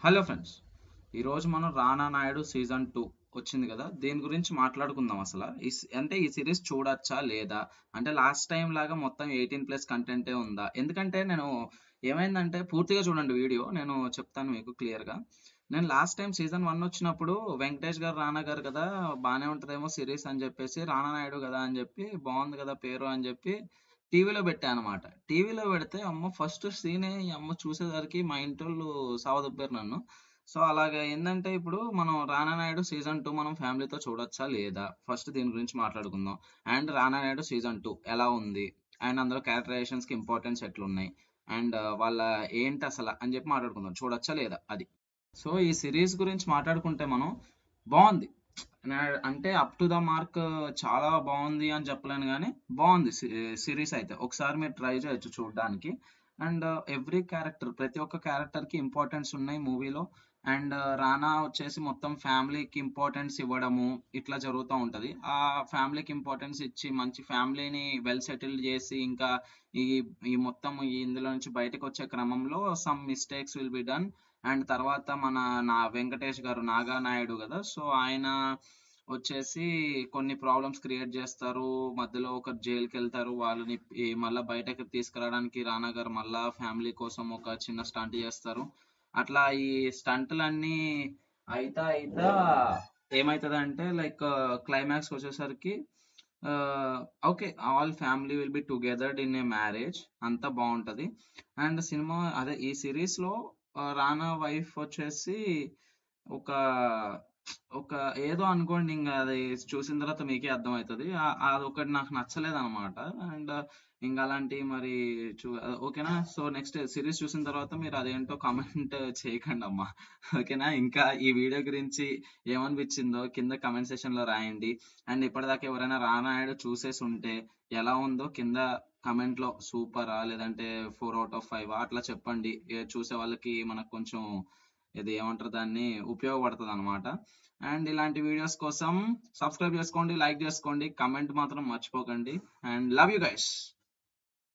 Hello friends, ఈరోజు మనం రానా Naidu season 2 వచ్చింది కదా. దీని గురించి మాట్లాడుకుందాం. అసలు ఈ సిరీస్ చూడొచ్చా లేదా, అంటే లాస్ట్ టైం లాగా మొత్తం 18+ కంటెంటే ఉందా? ఎందుకంటే నేను ఏమైందంటే, పూర్తిగా చూడండి వీడియో, నేను చెప్తాను మీకు క్లియర్గా. నేను లాస్ట్ టైం సీజన్ 1 వచ్చినప్పుడు వెంకటేష్ గారు రానా గారు కదా, బాగానే ఉంటుందేమో సిరీస్ అని చెప్పేసి, రానా నాయుడు కదా అని చెప్పి, బాగుంది కదా పేరు అని చెప్పి టీవీలో పెట్టా అనమాట. టీవీలో పెడితే అమ్మ ఫస్ట్ సీనే ఈ అమ్మ చూసేసరికి మా ఇంటోళ్ళు సావదొబ్బారు నన్ను. సో అలాగే ఏంటంటే, ఇప్పుడు మనం రానా నాయుడు సీజన్ 2 మనం ఫ్యామిలీతో చూడొచ్చా లేదా, ఫస్ట్ దీని గురించి మాట్లాడుకుందాం. అండ్ రానా నాయుడు సీజన్ 2 ఎలా ఉంది, అండ్ అందులో క్యారెక్టరైజేషన్స్ కి ఇంపార్టెన్స్ ఎట్లున్నాయి, అండ్ వాళ్ళ ఏంటి అసలు అని చెప్పి మాట్లాడుకుందాం. చూడొచ్చా లేదా అది. సో ఈ సిరీస్ గురించి మాట్లాడుకుంటే మనం, బాగుంది. అంటే అప్ టు ద మార్క్ చాలా బాగుంది అని చెప్పలేను, కానీ బాగుంది. సిరీస్ అయితే ఒకసారి మీరు ట్రై చేయొచ్చు చూడడానికి. అండ్ ఎవ్రీ క్యారెక్టర్, ప్రతి ఒక్క క్యారెక్టర్ కి ఇంపార్టెన్స్ ఉన్నాయి మూవీలో. అండ్ రానా వచ్చేసి మొత్తం ఫ్యామిలీకి ఇంపార్టెన్స్ ఇవ్వడము ఇట్లా జరుగుతూ ఉంటది. ఆ ఫ్యామిలీకి ఇంపార్టెన్స్ ఇచ్చి మంచి ఫ్యామిలీని వెల్ సెటిల్ చేసి, ఇంకా ఈ ఈ మొత్తం ఇందులో నుంచి బయటకు వచ్చే క్రమంలో some mistakes will be done. And తర్వాత మన వెంకటేష్ గారు నాగా నాయుడు కదా, సో ఆయన వచ్చేసి కొన్ని ప్రాబ్లమ్స్ క్రియేట్ చేస్తారు. మధ్యలో ఒకరు జైలుకి వెళ్తారు, వాళ్ళని మళ్ళీ బయటకి తీసుకురావడానికి రానా గారు మళ్ళా ఫ్యామిలీ కోసం ఒక చిన్న స్టంట్ చేస్తారు. అట్లా ఈ స్టంట్లన్నీ అయితా అయితా ఏమవుతుంది లైక్ క్లైమాక్స్ వచ్చేసరికి okay, all family will be togethered in a marriage, అంతా బాగుంటది. అండ్ సినిమా అదే ఈ సిరీస్ లో రానా వైఫ్ వచ్చేసి ఒక ఒక ఏదో అనుకోండి, ఇంకా అది చూసిన తర్వాత మీకే అర్థమవుతుంది. అదొకటి నాకు నచ్చలేదు అనమాట. అండ్ ఇంకా అలాంటి మరి చూ ఓకేనా. సో నెక్స్ట్ సిరీస్ చూసిన తర్వాత మీరు అదేంటో కామెంట్ చేయకండి అమ్మా. ఓకేనా. ఇంకా ఈ వీడియో గురించి ఏమనిపించిందో కింద కమెంట్ సెషన్ లో రాయండి. అండ్ ఇప్పటిదాకా ఎవరైనా రానాయుడు చూసేసి ఉంటే ఎలా ఉందో కింద కమెంట్ లో సూపరా లేదంటే 4/5 అట్లా చెప్పండి. చూసే వాళ్ళకి మనకు కొంచెం ఇది ఏమంటారు దాన్ని, ఉపయోగపడుతుంది అనమాట. అండ్ ఇలాంటి వీడియోస్ కోసం సబ్స్క్రైబ్ చేసుకోండి, లైక్ చేసుకోండి, కమెంట్ మాత్రం మర్చిపోకండి. And love you guys.